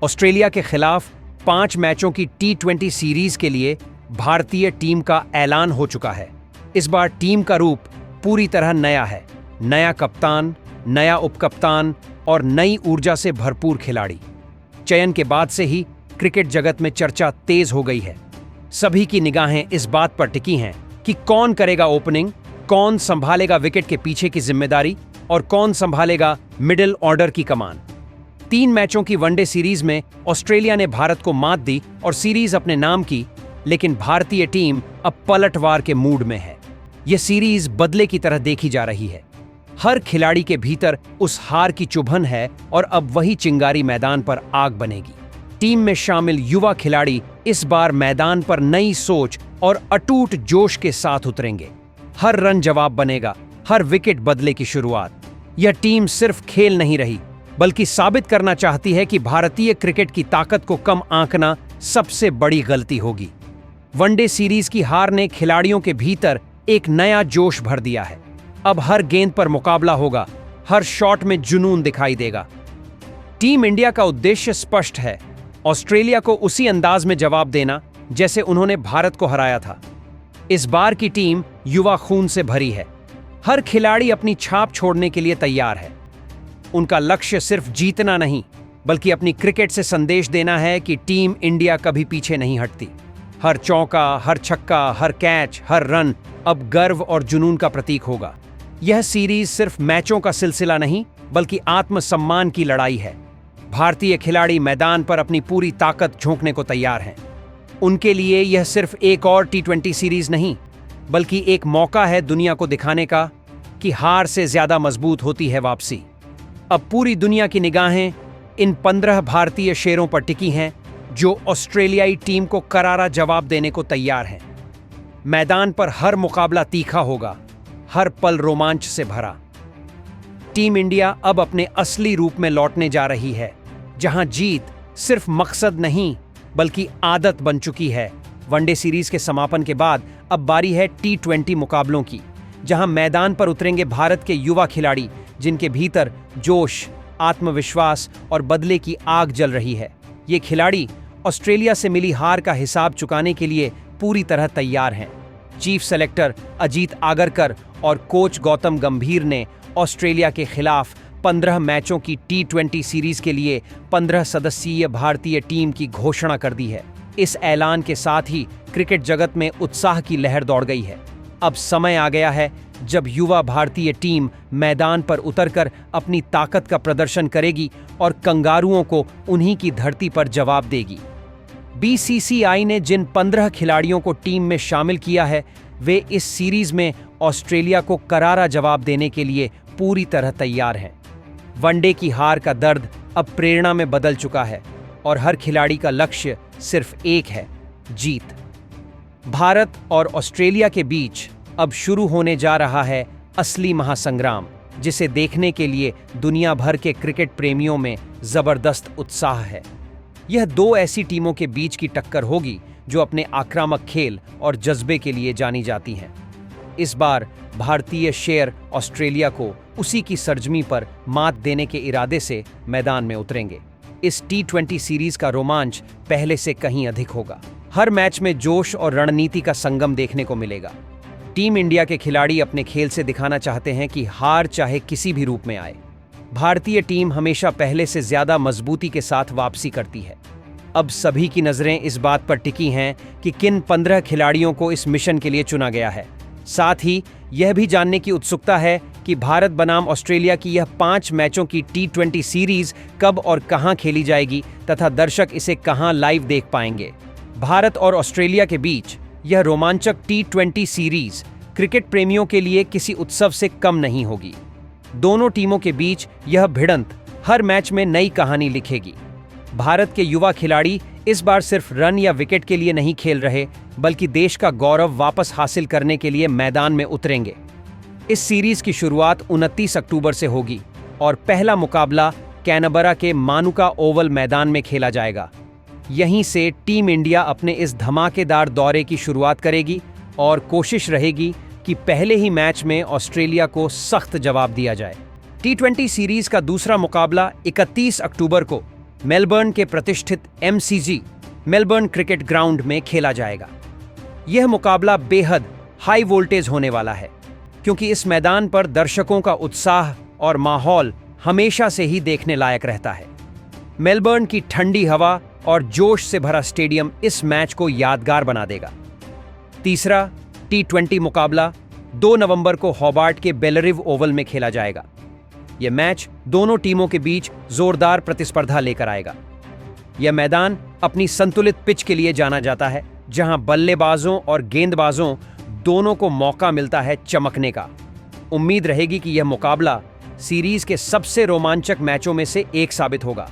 Australia के खिलाफ 5 मैचों की T20 सीरीज के लिए भारतीय टीम का ऐलान हो चुका है। इस बार टीम का रूप पूरी तरह नया है। नया कप्तान, नया उपकप्तान और नई ऊर्जा से भरपूर खिलाड़ी। चयन के बाद से ही क्रिकेट जगत में चर्चा तेज हो गई है। सभी की निगाहें इस बात पर टिकी हैं कि कौन करेगा ओपनिंग, कौन संभालेगा विकेट के पीछे की जिम्मेदारी और कौन संभालेगा मिडिल ऑर्डर की कमान। 3 मैचों की वनडे सीरीज में ऑस्ट्रेलिया ने भारत को मात दी और सीरीज अपने नाम की, लेकिन भारतीय टीम अब पलटवार के मूड में है। यह सीरीज बदले की तरह देखी जा रही है। हर खिलाड़ी के भीतर उस हार की चुभन है और अब वही चिंगारी मैदान पर आग बनेगी। टीम में शामिल युवा खिलाड़ी इस बार मैदान पर नई सोच और अटूट जोश के साथ उतरेंगे। हर रन जवाब बनेगा, हर विकेट बदले की शुरुआत। यह टीम सिर्फ खेल नहीं रही, बल्कि साबित करना चाहती है कि भारतीय क्रिकेट की ताकत को कम आंकना सबसे बड़ी गलती होगी। वनडे सीरीज की हार ने खिलाड़ियों के भीतर एक नया जोश भर दिया है। अब हर गेंद पर मुकाबला होगा, हर शॉट में जुनून दिखाई देगा। टीम इंडिया का उद्देश्य स्पष्ट है, ऑस्ट्रेलिया को उसी अंदाज में जवाब देना जैसे उन्होंने भारत को हराया था। इस बार की टीम युवा खून से भरी है। हर खिलाड़ी अपनी छाप छोड़ने के लिए तैयार है। उनका लक्ष्य सिर्फ जीतना नहीं, बल्कि अपनी क्रिकेट से संदेश देना है कि टीम इंडिया कभी पीछे नहीं हटती। हर चौका, हर छक्का, हर कैच, हर रन अब गर्व और जुनून का प्रतीक होगा। यह सीरीज सिर्फ मैचों का सिलसिला नहीं, बल्कि आत्मसम्मान की लड़ाई है। भारतीय खिलाड़ी मैदान पर अपनी पूरी ताकत झोंकने को तैयार हैं। उनके लिए यह सिर्फ एक और T20 सीरीज नहीं, बल्कि एक मौका है दुनिया को दिखाने का कि हार से ज्यादा मजबूत होती है वापसी। अब पूरी दुनिया की निगाहें इन 15 भारतीय शेरों पर टिकी हैं, जो ऑस्ट्रेलियाई टीम को करारा जवाब देने को तैयार हैं। मैदान पर हर मुकाबला तीखा होगा, हर पल रोमांच से भरा। टीम इंडिया अब अपने असली रूप में लौटने जा रही है, जहां जीत सिर्फ मकसद नहीं, बल्कि आदत बन चुकी है। वनडे सीरीज के समापन के बाद अब बारी है T20 मुकाबलों की, जहां मैदान पर उतरेंगे भारत के युवा खिलाड़ी, जिनके भीतर जोश, आत्मविश्वास और बदले की आग जल रही है। ये खिलाड़ी ऑस्ट्रेलिया से मिली हार का हिसाब चुकाने के लिए पूरी तरह तैयार हैं। चीफ सेलेक्टर अजीत आगरकर और कोच गौतम गंभीर ने ऑस्ट्रेलिया के खिलाफ 15 मैचों की T20 सीरीज के लिए 15 सदस्यीय भारतीय टीम की घोषणा कर दी है। इस ऐलान के साथ ही क्रिकेट जगत में उत्साह की लहर दौड़ गई है। अब समय आ गया है जब युवा भारतीय टीम मैदान पर उतरकर अपनी ताकत का प्रदर्शन करेगी और कंगारुओं को उन्हीं की धरती पर जवाब देगी। BCCI ने जिन 15 खिलाड़ियों को टीम में शामिल किया है, वे इस सीरीज में ऑस्ट्रेलिया को करारा जवाब देने के लिए पूरी तरह तैयार हैं। वनडे की हार का दर्द अब प्रेरणा में बदल चुका है और हर खिलाड़ी का लक्ष्य सिर्फ एक है, जीत। भारत और ऑस्ट्रेलिया के बीच अब शुरू होने जा रहा है असली महासंग्राम, जिसे देखने के लिए दुनिया भर के क्रिकेट प्रेमियों में जबरदस्त उत्साह है। यह 2 ऐसी टीमों के बीच की टक्कर होगी जो अपने आक्रामक खेल और जज्बे के लिए जानी जाती हैं। इस बार भारतीय शेर ऑस्ट्रेलिया को उसी की सरजमी पर मात देने के इरादे से मैदान में उतरेंगे। इस T20 सीरीज का रोमांच पहले से कहीं अधिक होगा। हर मैच में जोश और रणनीति का संगम देखने को मिलेगा। टीम इंडिया के खिलाड़ी अपने खेल से दिखाना चाहते हैं कि हार चाहे किसी भी रूप में आए, भारतीय टीम हमेशा पहले से ज्यादा मजबूती के साथ वापसी करती है। अब सभी की नजरें इस बात पर टिकी हैं कि किन 15 खिलाड़ियों को इस मिशन के लिए चुना गया है। साथ ही यह भी जानने की उत्सुकता है कि भारत बनाम ऑस्ट्रेलिया की यह 5 मैचों की T20 सीरीज कब और कहां खेली जाएगी तथा दर्शक इसे कहां लाइव देख पाएंगे। भारत और ऑस्ट्रेलिया के बीच यह रोमांचक T20 सीरीज क्रिकेट प्रेमियों के लिए किसी उत्सव से कम नहीं होगी। दोनों टीमों के बीच यह भिड़ंत हर मैच में नई कहानी लिखेगी। भारत के युवा खिलाड़ी इस बार सिर्फ रन या विकेट के लिए नहीं खेल रहे, बल्कि देश का गौरव वापस हासिल करने के लिए मैदान में उतरेंगे। इस सीरीज की शुरुआत 29 अक्टूबर से होगी और पहला मुकाबला कैनबरा के मानुका ओवल मैदान में खेला जाएगा। यहीं से टीम इंडिया अपने इस धमाकेदार दौरे की शुरुआत करेगी और कोशिश रहेगी कि पहले ही मैच में ऑस्ट्रेलिया को सख्त जवाब दिया जाए। T20 सीरीज का दूसरा मुकाबला 31 अक्टूबर को मेलबर्न के प्रतिष्ठित MCG मेलबर्न क्रिकेट ग्राउंड में खेला जाएगा। यह मुकाबला बेहद हाई वोल्टेज होने वाला है, क्योंकि इस मैदान पर दर्शकों का उत्साह और माहौल हमेशा से ही देखने लायक रहता है। मेलबर्न की ठंडी हवा और जोश से भरा स्टेडियम इस मैच को यादगार बना देगा। तीसरा T20 मुकाबला 2 नवंबर को हॉबार्ट के बेलरिव ओवल में खेला जाएगा। यह मैच दोनों टीमों के बीच जोरदार प्रतिस्पर्धा लेकर आएगा। यह मैदान अपनी संतुलित पिच के लिए जाना जाता है, जहां बल्लेबाजों और गेंदबाजों दोनों को मौका मिलता है चमकने का। उम्मीद रहेगी कि यह मुकाबला सीरीज के सबसे रोमांचक मैचों में से एक साबित होगा।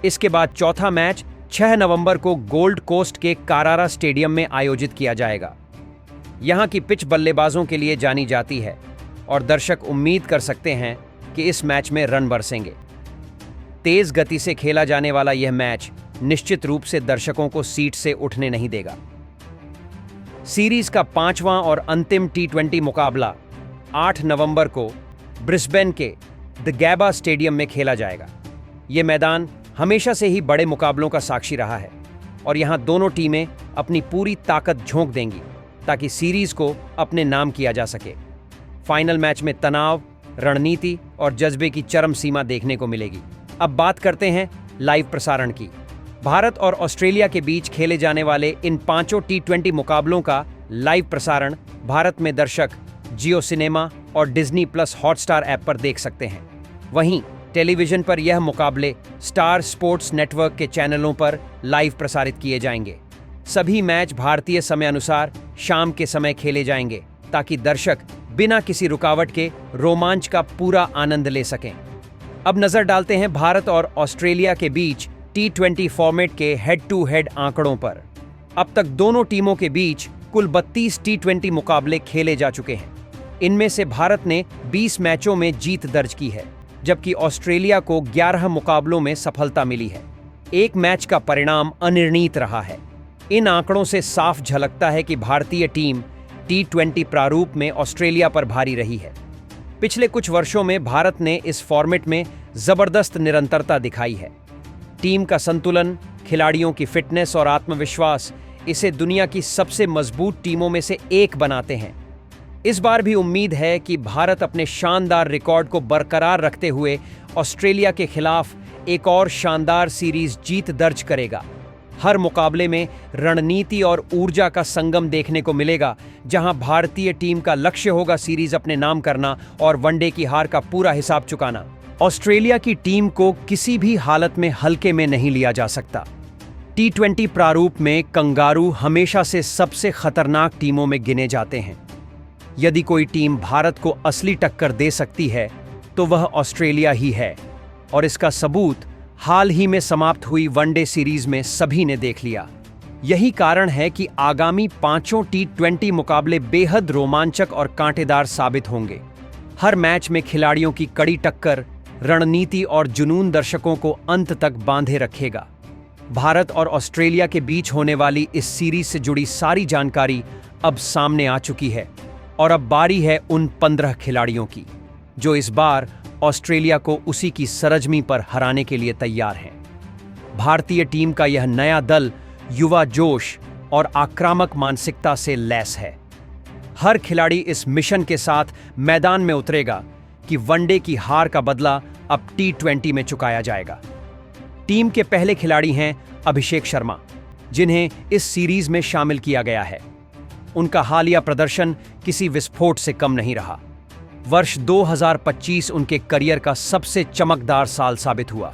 इसके बाद चौथा मैच 6 नवंबर को गोल्ड कोस्ट के कारारा स्टेडियम में आयोजित किया जाएगा। यहां की पिच बल्लेबाजों के लिए जानी जाती है और दर्शक उम्मीद कर सकते हैं कि इस मैच में रन बरसेंगे। तेज गति से खेला जाने वाला यह मैच निश्चित रूप से दर्शकों को सीट से उठने नहीं देगा। सीरीज का 5वां और अंतिम T20 मुकाबला 8 नवंबर को ब्रिस्बेन के द गैबा स्टेडियम में खेला जाएगा। यह मैदान हमेशा से ही बड़े मुकाबलों का साक्षी रहा है और यहां दोनों टीमें अपनी पूरी ताकत झोंक देंगी ताकि सीरीज को अपने नाम किया जा सके। फाइनल मैच में तनाव, रणनीति और जज्बे की चरम सीमा देखने को मिलेगी। अब बात करते हैं लाइव प्रसारण की। भारत और ऑस्ट्रेलिया के बीच खेले जाने वाले इन 5 T20 मुकाबलों का लाइव प्रसारण भारत में दर्शक जियो सिनेमा और डिज्नी प्लस हॉटस्टार ऐप पर देख सकते हैं। वहीं टेलीविजन पर यह मुकाबले स्टार स्पोर्ट्स नेटवर्क के चैनलों पर लाइव प्रसारित किए जाएंगे। सभी मैच भारतीय समय अनुसार शाम के समय खेले जाएंगे ताकि दर्शक बिना किसी रुकावट के रोमांच का पूरा आनंद ले सकें। अब नजर डालते हैं भारत और ऑस्ट्रेलिया के बीच T20 फॉर्मेट के हेड टू हेड आंकड़ों पर। अब तक दोनों टीमों के बीच कुल 32 T20 मुकाबले खेले जा चुके हैं। इनमें से भारत ने 20 मैचों में जीत दर्ज की है, जबकि ऑस्ट्रेलिया को 11 मुकाबलों में सफलता मिली है। एक मैच का परिणाम अनिर्णीत रहा है। इन आंकड़ों से साफ झलकता है कि भारतीय टीम T20 प्रारूप में ऑस्ट्रेलिया पर भारी रही है। पिछले कुछ वर्षों में भारत ने इस फॉर्मेट में जबरदस्त निरंतरता दिखाई है। टीम का संतुलन, खिलाड़ियों की फिटनेस और आत्मविश्वास इसे दुनिया की सबसे मजबूत टीमों में से एक बनाते हैं। इस बार भी उम्मीद है कि भारत अपने शानदार रिकॉर्ड को बरकरार रखते हुए ऑस्ट्रेलिया के खिलाफ एक और शानदार सीरीज जीत दर्ज करेगा। हर मुकाबले में रणनीति और ऊर्जा का संगम देखने को मिलेगा, जहां भारतीय टीम का लक्ष्य होगा सीरीज अपने नाम करना और वनडे की हार का पूरा हिसाब चुकाना। ऑस्ट्रेलिया की टीम को किसी भी हालत में हल्के में नहीं लिया जा सकता। T20 प्रारूप में कंगारू हमेशा से सबसे खतरनाक टीमों में गिने जाते हैं। यदि कोई टीम भारत को असली टक्कर दे सकती है तो वह ऑस्ट्रेलिया ही है, और इसका सबूत हाल ही में समाप्त हुई वनडे सीरीज में सभी ने देख लिया। यही कारण है कि आगामी 5 T20 मुकाबले बेहद रोमांचक और कांटेदार साबित होंगे। हर मैच में खिलाड़ियों की कड़ी टक्कर, रणनीति और जुनून दर्शकों को अंत तक बांधे रखेगा। भारत और ऑस्ट्रेलिया के बीच होने वाली इस सीरीज से जुड़ी सारी जानकारी अब सामने आ चुकी है, और अब बारी है उन 15 खिलाड़ियों की जो इस बार ऑस्ट्रेलिया को उसी की सरजमी पर हराने के लिए तैयार हैं। भारतीय टीम का यह नया दल युवा जोश और आक्रामक मानसिकता से लैस है। हर खिलाड़ी इस मिशन के साथ मैदान में उतरेगा कि वनडे की हार का बदला अब T20 में चुकाया जाएगा। टीम के पहले खिलाड़ी हैं अभिषेक शर्मा, जिन्हें इस सीरीज में शामिल किया गया है। उनका हालिया प्रदर्शन किसी विस्फोट से कम नहीं रहा। वर्ष 2025 उनके करियर का सबसे चमकदार साल साबित हुआ।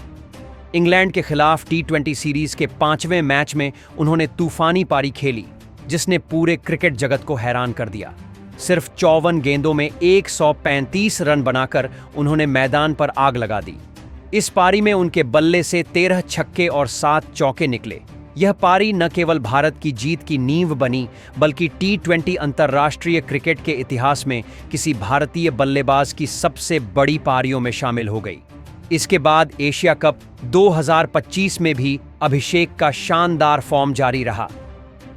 इंग्लैंड के खिलाफ T20 सीरीज के 5वें मैच में उन्होंने तूफानी पारी खेली, जिसने पूरे क्रिकेट जगत को हैरान कर दिया। सिर्फ 54 गेंदों में 135 रन बनाकर उन्होंने मैदान पर आग लगा दी। इस पारी में उनके बल्ले से 13 छक्के और 7 चौके निकले। यह पारी न केवल भारत की जीत की नींव बनी, बल्कि T20 अंतर्राष्ट्रीय क्रिकेट के इतिहास में किसी भारतीय बल्लेबाज की सबसे बड़ी पारियों में शामिल हो गई। इसके बाद एशिया कप 2025 में भी अभिषेक का शानदार फॉर्म जारी रहा।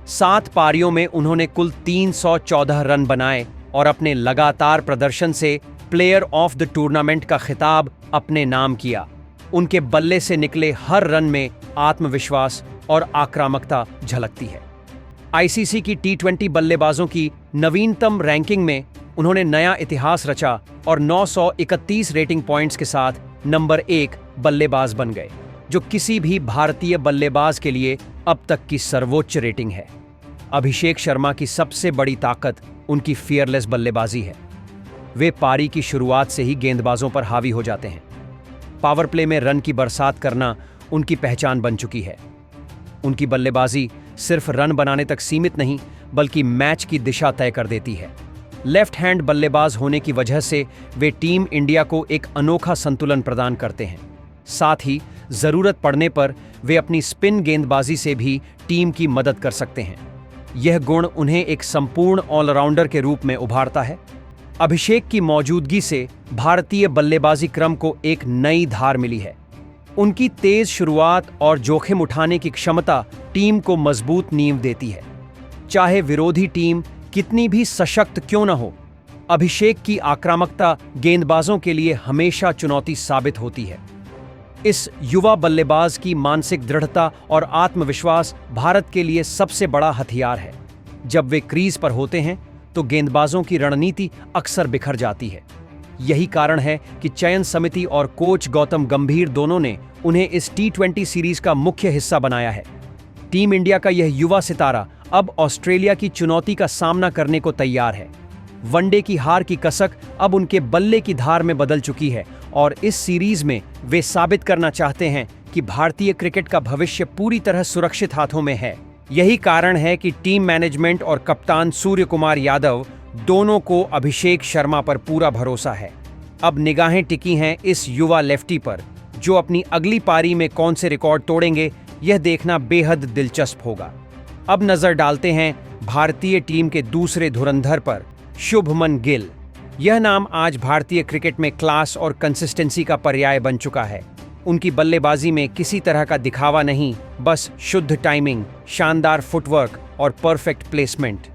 7 पारियों में उन्होंने कुल 314 रन बनाए और अपने लगातार प्रदर्शन से प्लेयर ऑफ द टूर्नामेंट का खिताब अपने नाम किया। उनके बल्ले से निकले हर रन में आत्मविश्वास और आक्रामकता झलकती है। आईसीसी की टी20 बल्लेबाजों की नवीनतम रैंकिंग में उन्होंने नया इतिहास रचा और 931 रेटिंग पॉइंट्स के साथ नंबर 1 बल्लेबाज बन गए, जो किसी भी भारतीय बल्लेबाज के लिए अब तक की सर्वोच्च रेटिंग है। अभिषेक शर्मा की सबसे बड़ी ताकत उनकी फियरलेस बल्लेबाजी है। वे पारी की शुरुआत से ही गेंदबाजों पर हावी हो जाते हैं। पावर प्ले में रन की बरसात करना उनकी पहचान बन चुकी है। उनकी बल्लेबाजी सिर्फ रन बनाने तक सीमित नहीं, बल्कि मैच की दिशा तय कर देती है। लेफ्ट हैंड बल्लेबाज होने की वजह से वे टीम इंडिया को एक अनोखा संतुलन प्रदान करते हैं। साथ ही जरूरत पड़ने पर वे अपनी स्पिन गेंदबाजी से भी टीम की मदद कर सकते हैं। यह गुण उन्हें एक संपूर्ण ऑलराउंडर के रूप में उभारता है। अभिषेक की मौजूदगी से भारतीय बल्लेबाजी क्रम को एक नई धार मिली है। उनकी तेज शुरुआत और जोखिम उठाने की क्षमता टीम को मजबूत नींव देती है। चाहे विरोधी टीम कितनी भी सशक्त क्यों न हो, अभिषेक की आक्रामकता गेंदबाजों के लिए हमेशा चुनौती साबित होती है। इस युवा बल्लेबाज की मानसिक दृढ़ता और आत्मविश्वास भारत के लिए सबसे बड़ा हथियार है। जब वे क्रीज पर होते हैं तो गेंदबाजों की रणनीति अक्सर बिखर जाती है। यही कारण है कि चयन समिति और कोच गौतम गंभीर दोनों ने उन्हें इस टी20 सीरीज का मुख्य हिस्सा बनाया है। टीम इंडिया का यह युवा सितारा अब ऑस्ट्रेलिया की चुनौती का सामना करने को तैयार है। वनडे की हार की कसक अब उनके बल्ले की धार में बदल चुकी है और इस सीरीज में वे साबित करना चाहते हैं कि भारतीय क्रिकेट का भविष्य पूरी तरह सुरक्षित हाथों में है। यही कारण है कि टीम मैनेजमेंट और कप्तान सूर्य कुमार यादव दोनों को अभिषेक शर्मा पर पूरा भरोसा है। अब निगाहें टिकी हैं इस युवा लेफ्टी पर, जो अपनी अगली पारी में कौन से रिकॉर्ड तोड़ेंगे, यह देखना बेहद दिलचस्प होगा। अब नजर डालते हैं भारतीय टीम के दूसरे धुरंधर पर, शुभमन गिल। यह नाम आज भारतीय क्रिकेट में क्लास और कंसिस्टेंसी का पर्याय बन चुका है। उनकी बल्लेबाजी में किसी तरह का दिखावा नहीं, बस शुद्ध टाइमिंग, शानदार फुटवर्क और परफेक्ट प्लेसमेंट।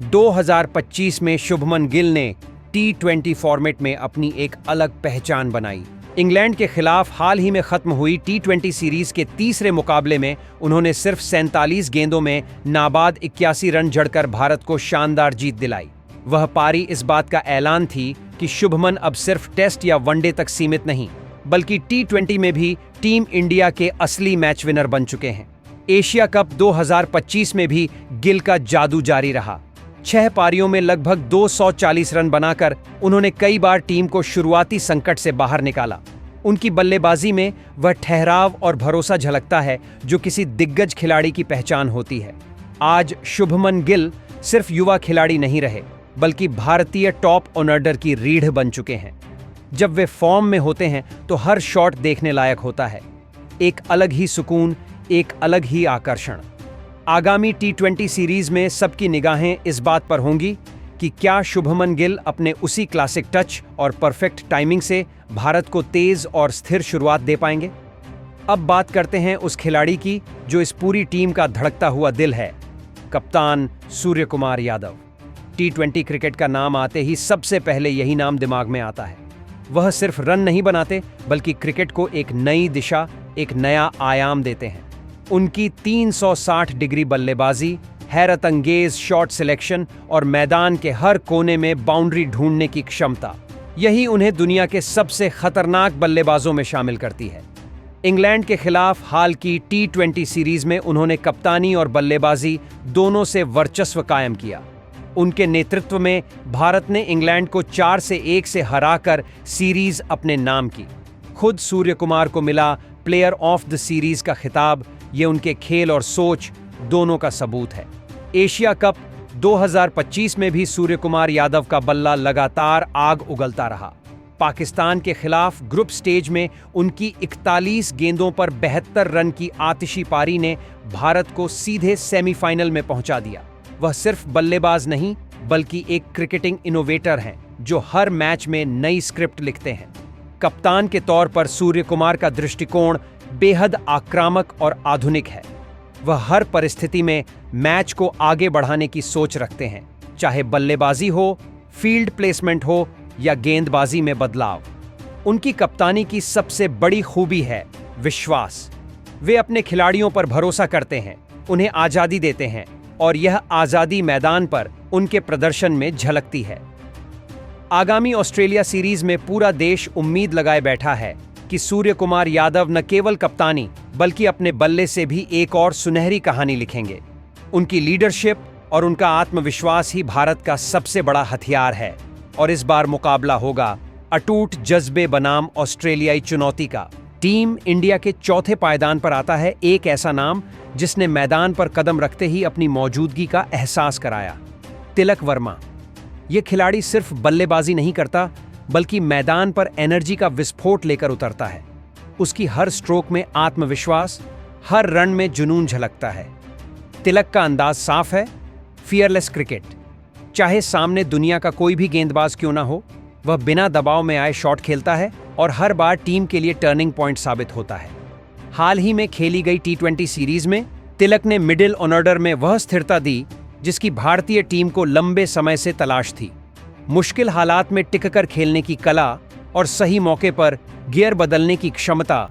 2025 में शुभमन गिल ने टी20 फॉर्मेट में अपनी एक अलग पहचान बनाई। इंग्लैंड के खिलाफ हाल ही में खत्म हुई टी20 सीरीज के तीसरे मुकाबले में उन्होंने सिर्फ 47 गेंदों में नाबाद 81 रन जड़कर भारत को शानदार जीत दिलाई। वह पारी इस बात का ऐलान थी कि शुभमन अब सिर्फ टेस्ट या वनडे तक सीमित नहीं, बल्कि टी20 में भी टीम इंडिया के असली मैच विनर बन चुके हैं। एशिया कप 2025 में भी गिल का जादू जारी रहा। 6 पारियों में लगभग 240 रन बनाकर उन्होंने कई बार टीम को शुरुआती संकट से बाहर निकाला। उनकी बल्लेबाजी में वह ठहराव और भरोसा झलकता है जो किसी दिग्गज खिलाड़ी की पहचान होती है। आज शुभमन गिल सिर्फ युवा खिलाड़ी नहीं रहे, बल्कि भारतीय टॉप ऑर्डर की रीढ़ बन चुके हैं। जब वे फॉर्म में होते हैं तो हर शॉट देखने लायक होता है। एक अलग ही सुकून, एक अलग ही आकर्षण। आगामी टी20 सीरीज में सबकी निगाहें इस बात पर होंगी कि क्या शुभमन गिल अपने उसी क्लासिक टच और परफेक्ट टाइमिंग से भारत को तेज और स्थिर शुरुआत दे पाएंगे। अब बात करते हैं उस खिलाड़ी की जो इस पूरी टीम का धड़कता हुआ दिल है, कप्तान सूर्य कुमार यादव। टी20 क्रिकेट का नाम आते ही सबसे पहले यही नाम दिमाग में आता है। वह सिर्फ रन नहीं बनाते, बल्कि क्रिकेट को एक नई दिशा, एक नया आयाम देते हैं। उनकी 360 डिग्री बल्लेबाजी, हैरत अंगेज शॉट सिलेक्शन और मैदान के हर कोने में बाउंड्री ढूंढने की क्षमता, यही उन्हें दुनिया के सबसे खतरनाक बल्लेबाजों में शामिल करती है। इंग्लैंड के खिलाफ हाल की टी20 सीरीज में उन्होंने कप्तानी और बल्लेबाजी दोनों से वर्चस्व कायम किया। उनके नेतृत्व में भारत ने इंग्लैंड को 4-1 से हराकर सीरीज अपने नाम की। खुद सूर्य कुमार को मिला प्लेयर ऑफ द सीरीज का खिताब। ये उनके खेल और सोच दोनों का सबूत है। एशिया कप 2025 में भी सूर्य कुमार यादव का बल्ला लगातार आग उगलता रहा। पाकिस्तान के खिलाफ ग्रुप स्टेज में उनकी 41 गेंदों पर 72 रन की आतिशी पारी ने भारत को सीधे सेमीफाइनल में पहुंचा दिया। वह सिर्फ बल्लेबाज नहीं, बल्कि एक क्रिकेटिंग इनोवेटर हैं जो हर मैच में नई स्क्रिप्ट लिखते हैं। कप्तान के तौर पर सूर्य कुमार का दृष्टिकोण बेहद आक्रामक और आधुनिक है। वह हर परिस्थिति में मैच को आगे बढ़ाने की सोच रखते हैं, चाहे बल्लेबाजी हो, फील्ड प्लेसमेंट हो या गेंदबाजी में बदलाव। उनकी कप्तानी की सबसे बड़ी खूबी है विश्वास। वे अपने खिलाड़ियों पर भरोसा करते हैं, उन्हें आजादी देते हैं और यह आजादी मैदान पर उनके प्रदर्शन में झलकती है। आगामी ऑस्ट्रेलिया सीरीज में पूरा देश उम्मीद लगाए बैठा है कि सूर्य कुमार यादव न केवल कप्तानी बल्कि अपने बल्ले से भी एक और सुनहरी कहानी लिखेंगे। उनकी लीडरशिप और उनका आत्मविश्वास ही भारत का सबसे बड़ा हथियार है और इस बार मुकाबला होगा अटूट जज्बे बनाम ऑस्ट्रेलियाई चुनौती का। टीम इंडिया के चौथे पायदान पर आता है एक ऐसा नाम जिसने मैदान पर कदम रखते ही अपनी मौजूदगी का एहसास कराया, तिलक वर्मा। यह खिलाड़ी सिर्फ बल्लेबाजी नहीं करता बल्कि मैदान पर एनर्जी का विस्फोट लेकर उतरता है। उसकी हर स्ट्रोक में आत्मविश्वास, हर रन में जुनून झलकता है। तिलक का अंदाज साफ है, फियरलेस क्रिकेट। चाहे सामने दुनिया का कोई भी गेंदबाज क्यों ना हो, वह बिना दबाव में आए शॉट खेलता है और हर बार टीम के लिए टर्निंग पॉइंट साबित होता है। हाल ही में खेली गई T20 सीरीज में तिलक ने मिडिल ऑर्डर में वह स्थिरता दी जिसकी भारतीय टीम को लंबे समय से तलाश थी। मुश्किल हालात में टिककर खेलने की कला और सही मौके पर गियर बदलने की क्षमता,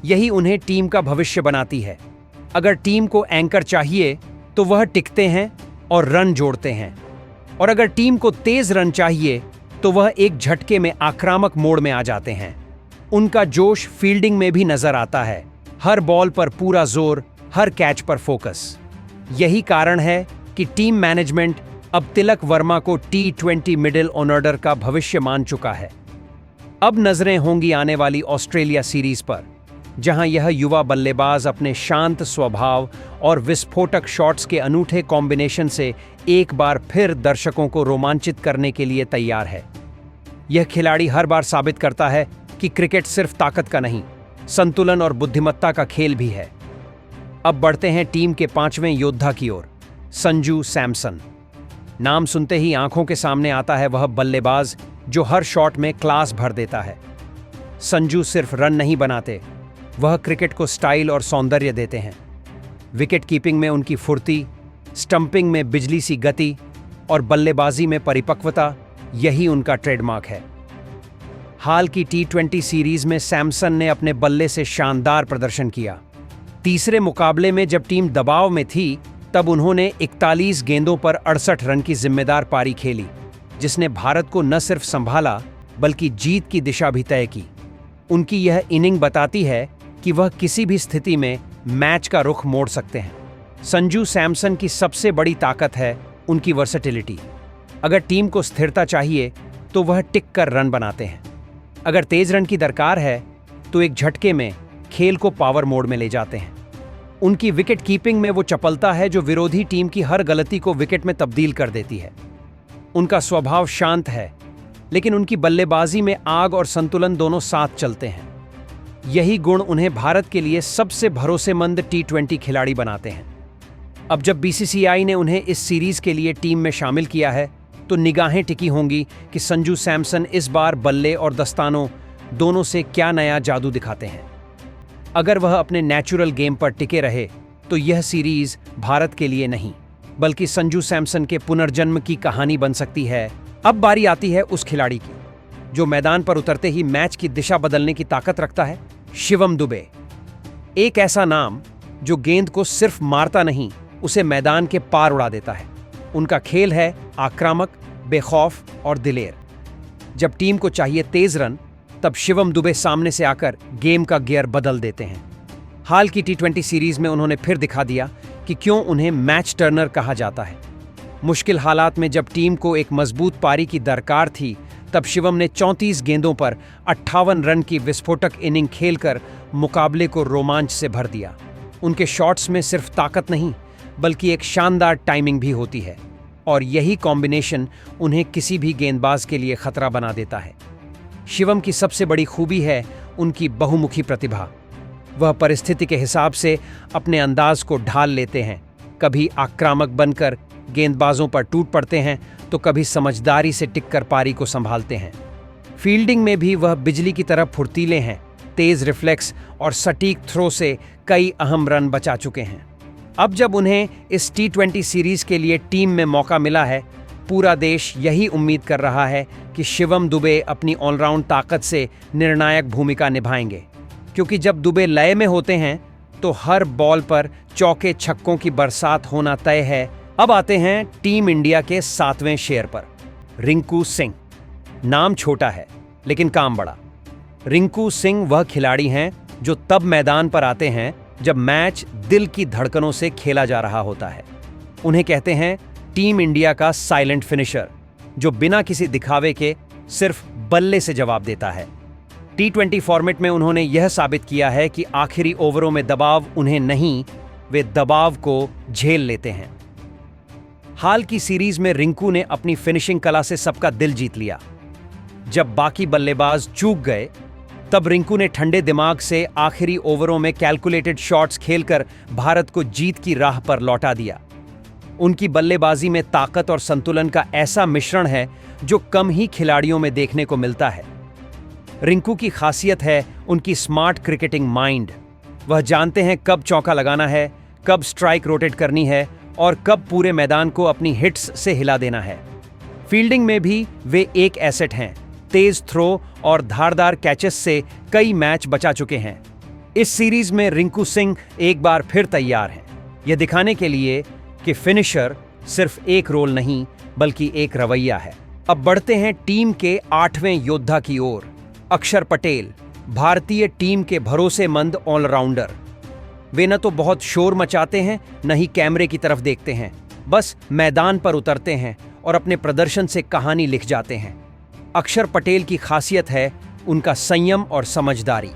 यही उन्हें टीम का भविष्य बनाती है। अगर टीम को एंकर चाहिए तो वह टिकते हैं और रन जोड़ते हैं, और अगर टीम को तेज रन चाहिए तो वह एक झटके में आक्रामक मोड में आ जाते हैं। उनका जोश फील्डिंग में भी नजर आता है, हर बॉल पर पूरा जोर, हर कैच पर फोकस। यही कारण है कि टीम मैनेजमेंट अब तिलक वर्मा को T20 मिडिल ऑर्डर का भविष्य मान चुका है। अब नजरें होंगी आने वाली ऑस्ट्रेलिया सीरीज पर, जहां यह युवा बल्लेबाज अपने शांत स्वभाव और विस्फोटक शॉट्स के अनूठे कॉम्बिनेशन से एक बार फिर दर्शकों को रोमांचित करने के लिए तैयार है। यह खिलाड़ी हर बार साबित करता है कि क्रिकेट सिर्फ ताकत का नहीं, संतुलन और बुद्धिमत्ता का खेल भी है। अब बढ़ते हैं टीम के 5वें योद्धा की ओर, संजू सैमसन। नाम सुनते ही आंखों के सामने आता है वह बल्लेबाज जो हर शॉट में क्लास भर देता है। संजू सिर्फ रन नहीं बनाते, वह क्रिकेट को स्टाइल और सौंदर्य देते हैं। विकेट कीपिंग में उनकी फुर्ती, स्टंपिंग में बिजली सी गति और बल्लेबाजी में परिपक्वता, यही उनका ट्रेडमार्क है। हाल की T20 सीरीज में सैमसन ने अपने बल्ले से शानदार प्रदर्शन किया। तीसरे मुकाबले में जब टीम दबाव में थी तब उन्होंने 41 गेंदों पर 68 रन की जिम्मेदार पारी खेली, जिसने भारत को न सिर्फ संभाला बल्कि जीत की दिशा भी तय की। उनकी यह इनिंग बताती है कि वह किसी भी स्थिति में मैच का रुख मोड़ सकते हैं। संजू सैमसन की सबसे बड़ी ताकत है उनकी वर्सेटिलिटी। अगर टीम को स्थिरता चाहिए तो वह टिक कर रन बनाते हैं। अगर तेज रन की दरकार है तो एक झटके में खेल को पावर मोड में ले जाते हैं। उनकी विकेट कीपिंग में वो चपलता है जो विरोधी टीम की हर गलती को विकेट में तब्दील कर देती है। उनका स्वभाव शांत है, लेकिन उनकी बल्लेबाजी में आग और संतुलन दोनों साथ चलते हैं। यही गुण उन्हें भारत के लिए सबसे भरोसेमंद T20 खिलाड़ी बनाते हैं। अब जब BCCI ने उन्हें इस सीरीज के लिए टीम में शामिल किया है तो निगाहें टिकी होंगी कि संजू सैमसन इस बार बल्ले और दस्तानों दोनों से क्या नया जादू दिखाते हैं। अगर वह अपने नेचुरल गेम पर टिके रहे तो यह सीरीज भारत के लिए नहीं बल्कि संजू सैमसन के पुनर्जन्म की कहानी बन सकती है। अब बारी आती है उस खिलाड़ी की जो मैदान पर उतरते ही मैच की दिशा बदलने की ताकत रखता है, शिवम दुबे। एक ऐसा नाम जो गेंद को सिर्फ मारता नहीं, उसे मैदान के पार उड़ा देता है। उनका खेल है आक्रामक, बेखौफ और दिलेर। जब टीम को चाहिए तेज रन, तब शिवम दुबे सामने से आकर गेम का गियर बदल देते हैं। हाल की T20 सीरीज में उन्होंने फिर दिखा दिया कि क्यों उन्हें मैच टर्नर कहा जाता है। मुश्किल हालात में जब टीम को एक मजबूत पारी की दरकार थी, तब शिवम ने 34 गेंदों पर 58 रन की विस्फोटक इनिंग खेलकर मुकाबले को रोमांच से भर दिया। उनके शॉट्स में सिर्फ ताकत नहीं बल्कि एक शानदार टाइमिंग भी होती है, और यही कॉम्बिनेशन उन्हें किसी भी गेंदबाज के लिए खतरा बना देता है। शिवम की सबसे बड़ी खूबी है उनकी बहुमुखी प्रतिभा। वह परिस्थिति के हिसाब से अपने अंदाज को ढाल लेते हैं। कभी आक्रामक बनकर गेंदबाजों पर टूट पड़ते हैं तो कभी समझदारी से टिककर पारी को संभालते हैं। फील्डिंग में भी वह बिजली की तरह फुर्तीले हैं। तेज रिफ्लेक्स और सटीक थ्रो से कई अहम रन बचा चुके हैं। अब जब उन्हें इस T20 सीरीज के लिए टीम में मौका मिला है, पूरा देश यही उम्मीद कर रहा है कि शिवम दुबे अपनी ऑलराउंड ताकत से निर्णायक भूमिका निभाएंगे, क्योंकि जब दुबे लय में होते हैं तो हर बॉल पर चौके छक्कों की बरसात होना तय है। अब आते हैं टीम इंडिया के 7वें शेर पर, रिंकू सिंह। नाम छोटा है लेकिन काम बड़ा। रिंकू सिंह वह खिलाड़ी हैं जो तब मैदान पर आते हैं जब मैच दिल की धड़कनों से खेला जा रहा होता है। उन्हें कहते हैं टीम इंडिया का साइलेंट फिनिशर, जो बिना किसी दिखावे के सिर्फ बल्ले से जवाब देता है। T20 फॉर्मेट में उन्होंने यह साबित किया है कि आखिरी ओवरों में दबाव उन्हें नहीं, वे दबाव को झेल लेते हैं। हाल की सीरीज में रिंकू ने अपनी फिनिशिंग कला से सबका दिल जीत लिया। जब बाकी बल्लेबाज चूक गए, तब रिंकू ने ठंडे दिमाग से आखिरी ओवरों में कैलकुलेटेड शॉट्स खेलकर भारत को जीत की राह पर लौटा दिया। उनकी बल्लेबाजी में ताकत और संतुलन का ऐसा मिश्रण है जो कम ही खिलाड़ियों में देखने को मिलता है। रिंकू की खासियत है उनकी स्मार्ट क्रिकेटिंग माइंड। वह जानते हैं कब चौका लगाना है, कब स्ट्राइक रोटेट करनी है और कब पूरे मैदान को अपनी हिट्स से हिला देना है। फील्डिंग में भी वे एक एसेट हैं। तेज थ्रो और धारदार कैचेस से कई मैच बचा चुके हैं। इस सीरीज में रिंकू सिंह एक बार फिर तैयार हैं, यह दिखाने के लिए कि फिनिशर सिर्फ एक रोल नहीं बल्कि एक रवैया है। अब बढ़ते हैं टीम के 8वें योद्धा की ओर, अक्षर पटेल, भारतीय टीम के भरोसेमंद ऑलराउंडर। वे न तो बहुत शोर मचाते हैं, न ही कैमरे की तरफ देखते हैं, बस मैदान पर उतरते हैं और अपने प्रदर्शन से कहानी लिख जाते हैं। अक्षर पटेल की खासियत है उनका संयम और समझदारी।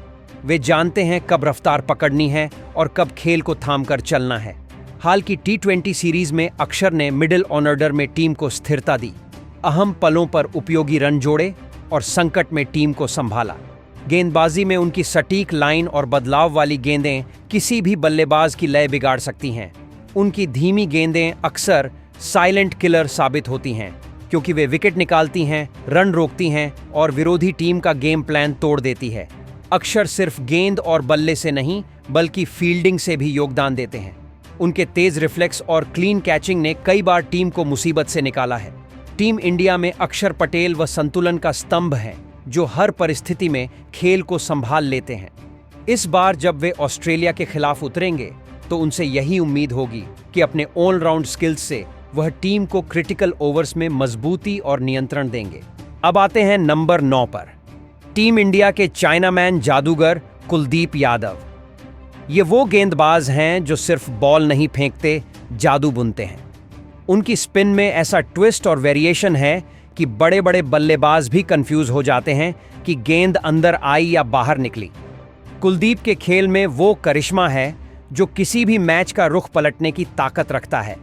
वे जानते हैं कब रफ्तार पकड़नी है और कब खेल को थामकर चलना है। हाल की T20 सीरीज में अक्षर ने मिडिल ऑर्डर में टीम को स्थिरता दी, अहम पलों पर उपयोगी रन जोड़े और संकट में टीम को संभाला। गेंदबाजी में उनकी सटीक लाइन और बदलाव वाली गेंदें किसी भी बल्लेबाज की लय बिगाड़ सकती हैं। उनकी धीमी गेंदें अक्सर साइलेंट किलर साबित होती हैं, क्योंकि वे विकेट निकालती हैं, रन रोकती हैं और विरोधी टीम का गेम प्लान तोड़ देती है। अक्षर सिर्फ गेंद और बल्ले से नहीं बल्कि फील्डिंग से भी योगदान देते हैं। उनके तेज रिफ्लेक्स और क्लीन कैचिंग ने कई बार टीम को मुसीबत से निकाला है। टीम इंडिया में अक्षर पटेल व संतुलन का स्तंभ हैं, जो हर परिस्थिति में खेल को संभाल लेते हैं। इस बार जब वे ऑस्ट्रेलिया के खिलाफ उतरेंगे तो उनसे यही उम्मीद होगी कि अपने ऑलराउंड स्किल्स से वह टीम को क्रिटिकल ओवर्स में मजबूती और नियंत्रण देंगे। अब आते हैं नंबर 9 पर, टीम इंडिया के चाइनामैन जादूगर कुलदीप यादव। ये वो गेंदबाज हैं जो सिर्फ बॉल नहीं फेंकते, जादू बुनते हैं। उनकी स्पिन में ऐसा ट्विस्ट और वेरिएशन है कि बड़े बड़े बल्लेबाज भी कंफ्यूज हो जाते हैं कि गेंद अंदर आई या बाहर निकली। कुलदीप के खेल में वो करिश्मा है जो किसी भी मैच का रुख पलटने की ताकत रखता है।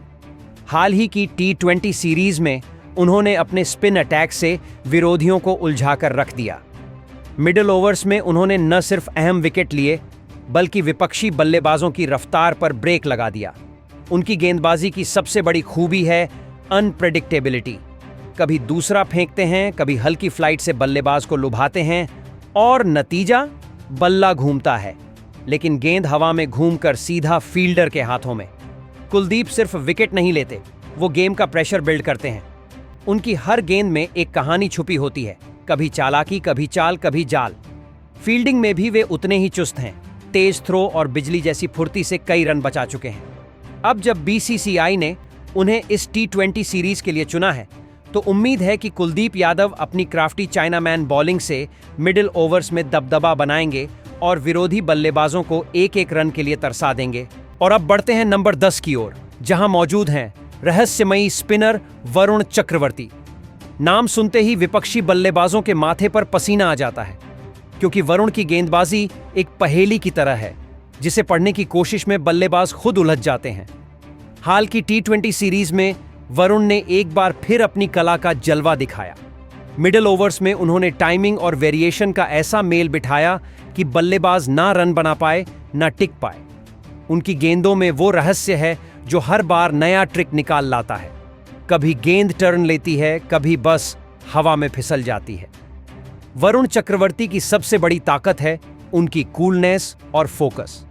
हाल ही की T20 सीरीज में उन्होंने अपने स्पिन अटैक से विरोधियों को उलझाकर रख दिया। मिडिल ओवर्स में उन्होंने न सिर्फ अहम विकेट लिए बल्कि विपक्षी बल्लेबाजों की रफ्तार पर ब्रेक लगा दिया। उनकी गेंदबाजी की सबसे बड़ी खूबी है अनप्रेडिक्टेबिलिटी। कभी दूसरा फेंकते हैं, कभी हल्की फ्लाइट से बल्लेबाज को लुभाते हैं और नतीजा बल्ला घूमता है, लेकिन गेंद हवा में घूमकर सीधा फील्डर के हाथों में। कुलदीप सिर्फ विकेट नहीं लेते, वो गेम का प्रेशर बिल्ड करते हैं। उनकी हर गेंद में एक कहानी छुपी होती है, कभी चालाकी, कभी चाल, कभी जाल। फील्डिंग में भी वे उतने ही चुस्त हैं। तेज थ्रो और बिजली जैसी फुर्ती से कई रन बचा चुके हैं। अब जब BCCI ने उन्हें इस T20 सीरीज के लिए चुना है तो उम्मीद है कि कुलदीप यादव अपनी क्राफ्टी चाइनामैन बॉलिंग से मिडिल ओवर्स में दबदबा बनाएंगे और विरोधी बल्लेबाजों को एक एक रन के लिए तरसा देंगे। और अब बढ़ते हैं नंबर 10 की ओर, जहां मौजूद हैं रहस्यमयी स्पिनर वरुण चक्रवर्ती। नाम सुनते ही विपक्षी बल्लेबाजों के माथे पर पसीना आ जाता है, क्योंकि वरुण की गेंदबाजी एक पहेली की तरह है जिसे पढ़ने की कोशिश में बल्लेबाज खुद उलझ जाते हैं। हाल की T20 सीरीज में वरुण ने एक बार फिर अपनी कला का जलवा दिखाया। मिडिल ओवर्स में उन्होंने टाइमिंग और वेरिएशन का ऐसा मेल बिठाया कि बल्लेबाज ना रन बना पाए ना टिक पाए। उनकी गेंदों में वो रहस्य है जो हर बार नया ट्रिक निकाल लाता है। कभी गेंद टर्न लेती है, कभी बस हवा में फिसल जाती है। वरुण चक्रवर्ती की सबसे बड़ी ताकत है उनकी कूलनेस और फोकस।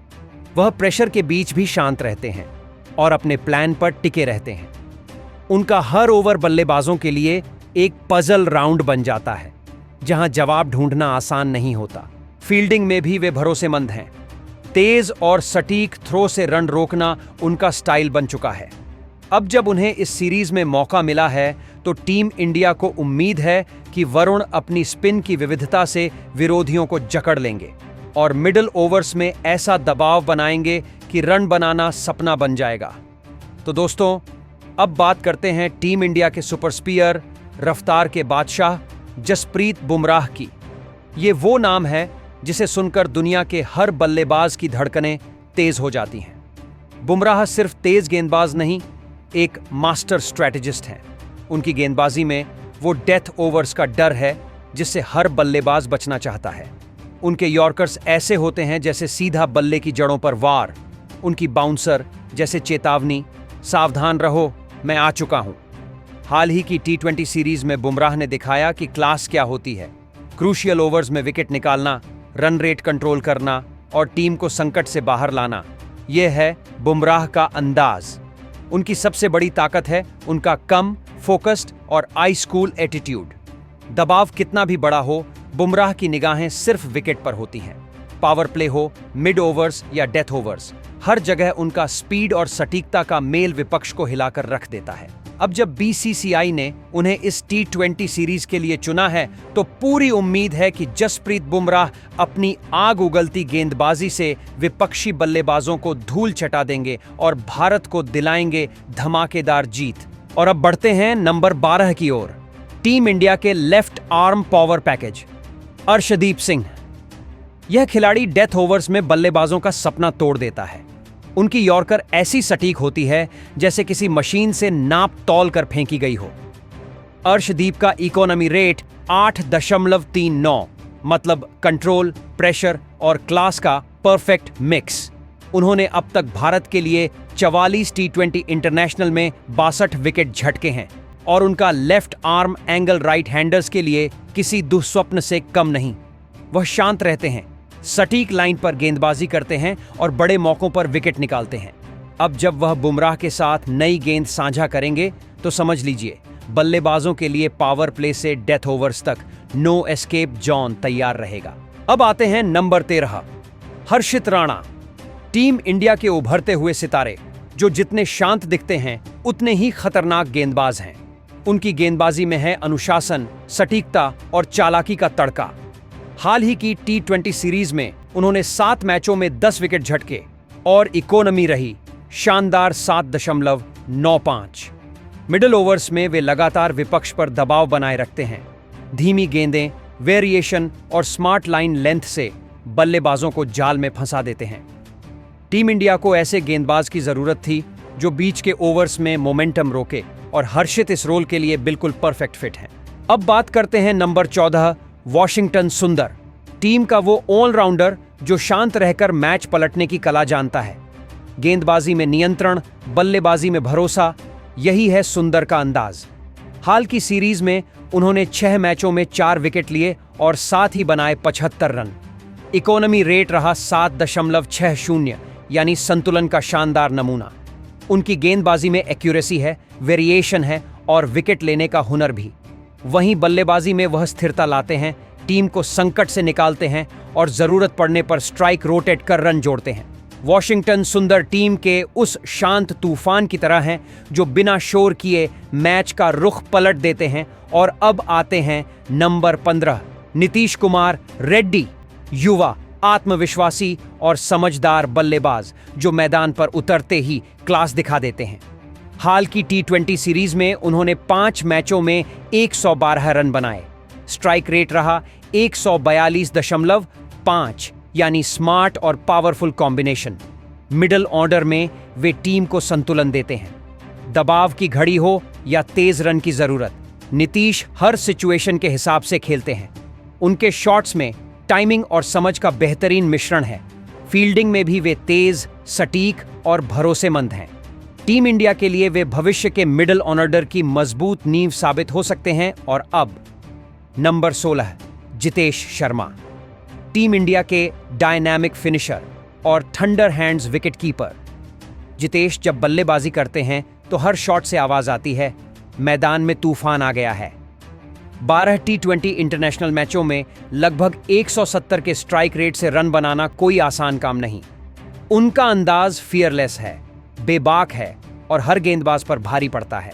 वह प्रेशर के बीच भी शांत रहते हैं और अपने प्लान पर टिके रहते हैं। उनका हर ओवर बल्लेबाजों के लिए एक पजल राउंड बन जाता है, जहां जवाब ढूंढना आसान नहीं होता। फील्डिंग में भी वे भरोसेमंद हैं। तेज और सटीक थ्रो से रन रोकना उनका स्टाइल बन चुका है। अब जब उन्हें इस सीरीज में मौका मिला है, तो टीम इंडिया को उम्मीद है कि वरुण अपनी स्पिन की विविधता से विरोधियों को जकड़ लेंगे और मिडिल ओवर्स में ऐसा दबाव बनाएंगे कि रन बनाना सपना बन जाएगा। तो दोस्तों, अब बात करते हैं टीम इंडिया के सुपर स्पियर, रफ्तार के बादशाह जसप्रीत बुमराह की। ये वो नाम है जिसे सुनकर दुनिया के हर बल्लेबाज की धड़कनें तेज हो जाती हैं। बुमराह सिर्फ तेज गेंदबाज नहीं, एक मास्टर स्ट्रैटेजिस्ट हैं। उनकी गेंदबाजी में वो डेथ ओवर्स का डर है जिससे हर बल्लेबाज बचना चाहता है। उनके यॉर्कर्स ऐसे होते हैं जैसे सीधा बल्ले की जड़ों पर वार। उनकी बाउंसर जैसे चेतावनी, सावधान रहो, मैं आ चुका हूं। हाल ही की T20 सीरीज में बुमराह ने दिखाया कि क्लास क्या होती है। क्रूशियल ओवर्स में विकेट निकालना, रन रेट कंट्रोल करना और टीम को संकट से बाहर लाना, यह है बुमराह का अंदाज। उनकी सबसे बड़ी ताकत है उनका कम, फोकस्ड और आइस कूल एटीट्यूड। दबाव कितना भी बड़ा हो, बुमराह की निगाहें सिर्फ विकेट पर होती हैं। पावर प्ले हो, मिड ओवर्स या डेथ ओवर्स, हर जगह उनका स्पीड और सटीकता का मेल विपक्ष को हिलाकर रख देता है। अब जब BCCI ने उन्हें इस T20 सीरीज के लिए चुना है, तो पूरी उम्मीद है कि जसप्रीत बुमराह अपनी आग उगलती गेंदबाजी से विपक्षी बल्लेबाजों को धूल चटा देंगे और भारत को दिलाएंगे धमाकेदार जीत। और अब बढ़ते हैं नंबर 12 की ओर। टीम इंडिया के left arm power package, Arshdeep Singh. यह खिलाड़ी डेथ ओवर्स में बल्लेबाजों का सपना तोड़ देता है। उनकी यॉर्कर ऐसी सटीक होती है जैसे किसी मशीन से नाप तौल कर फेंकी गई हो। अर्शदीप का इकोनॉमी रेट 8.39, मतलब कंट्रोल, प्रेशर और क्लास का परफेक्ट मिक्स। उन्होंने अब तक भारत के लिए 44 T20 इंटरनेशनल में 62 विकेट झटके हैं और उनका left arm angle right handers के लिए किसी दुस्वप्न से कम नहीं। वह शांत रहते हैं, सटीक लाइन पर गेंदबाजी करते हैं और बड़े मौकों पर विकेट निकालते हैं। अब जब वह बुमराह के साथ नई गेंद साझा करेंगे, तो समझ लीजिए बल्लेबाजों के लिए पावर प्ले से डेथ ओवर्स तक नो एस्केप जोन तैयार रहेगा। अब आते हैं नंबर 13, हर्षित राणा। टीम इंडिया के उभरते हुए सितारे, जो जितने शांत दिखते हैं उतने ही खतरनाक गेंदबाज हैं। उनकी गेंदबाजी में है अनुशासन, सटीकता और चालाकी का तड़का। हाल ही की T20 सीरीज में उन्होंने 7 मैचों में 10 विकेट झटके और इकोनॉमी रही शानदार 7.95। मिडिल ओवर्स में वे लगातार विपक्ष पर दबाव बनाए रखते हैं। धीमी गेंदें, वेरिएशन और स्मार्ट लाइन लेंथ से बल्लेबाजों को जाल में फंसा देते हैं। टीम इंडिया को ऐसे गेंदबाज की जरूरत थी जो बीच के ओवर्स में मोमेंटम रोके, और हर्षित इस रोल के लिए बिल्कुल परफेक्ट फिट हैं। अब बात करते हैं नंबर 14, वॉशिंगटन सुंदर। टीम का वो ऑलराउंडर जो शांत रहकर मैच पलटने की कला जानता है। गेंदबाजी में नियंत्रण, बल्लेबाजी में भरोसा, यही है सुंदर का अंदाज। हाल की सीरीज में उन्होंने 6 मैचों में 4 विकेट लिए और साथ ही बनाए 75 रन। इकोनॉमी रेट रहा 7.60, यानी संतुलन का शानदार नमूना। उनकी गेंदबाजी में एक्यूरेसी है, वेरिएशन है और विकेट लेने का हुनर भी। वहीं बल्लेबाजी में वह स्थिरता लाते हैं, टीम को संकट से निकालते हैं और जरूरत पड़ने पर स्ट्राइक रोटेट कर रन जोड़ते हैं। वॉशिंगटन सुंदर टीम के उस शांत तूफान की तरह हैं जो बिना शोर किए मैच का रुख पलट देते हैं। और अब आते हैं नंबर 15, नीतीश कुमार रेड्डी। युवा, आत्मविश्वासी और समझदार बल्लेबाज जो मैदान पर उतरते ही क्लास दिखा देते हैं। हाल की T20 सीरीज में उन्होंने 5 मैचों में 112 रन बनाए। स्ट्राइक रेट रहा 142.5, यानी स्मार्ट और पावरफुल कॉम्बिनेशन। मिडिल ऑर्डर में वे टीम को संतुलन देते हैं। दबाव की घड़ी हो या तेज रन की जरूरत, नीतीश हर सिचुएशन के हिसाब से खेलते हैं। उनके शॉट्स में टाइमिंग और समझ का बेहतरीन मिश्रण है। फील्डिंग में भी वे तेज, सटीक और भरोसेमंद हैं। टीम इंडिया के लिए वे भविष्य के मिडिल ऑर्डर की मजबूत नींव साबित हो सकते हैं। और अब number 16, Jitesh Sharma. Team India के डायनामिक फिनिशर और thunder hands wicket keeper. Jitesh जब बल्लेबाजी करते हैं तो हर शॉट से आवाज आती है, मैदान में तूफान आ गया है। 12 टी20 इंटरनेशनल मैचों में लगभग 170 के स्ट्राइक रेट से रन बनाना कोई आसान काम नहीं। उनका अंदाज फियरलेस है, बेबाक है और हर गेंदबाज पर भारी पड़ता है।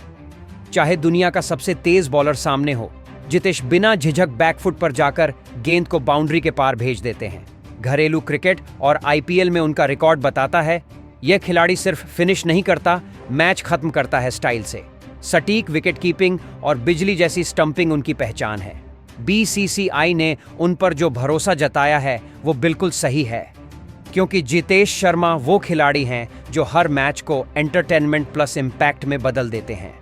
चाहे दुनिया का सबसे तेज बॉलर सामने हो, जितेश बिना झिझक बैकफुट पर जाकर गेंद को बाउंड्री के पार भेज देते हैं। घरेलू क्रिकेट और आईपीएल में उनका रिकॉर्ड बताता है, यह खिलाड़ी सिर्फ फिनिश नहीं करता, मैच खत्म करता है स्टाइल से। सटीक विकेट कीपिंग और बिजली जैसी स्टंपिंग उनकी पहचान है। बीसीसीआई ने उन पर जो भरोसा जताया है वो बिल्कुल सही है, क्योंकि जितेश शर्मा वो खिलाड़ी हैं जो हर मैच को एंटरटेनमेंट प्लस इम्पैक्ट में बदल देते हैं।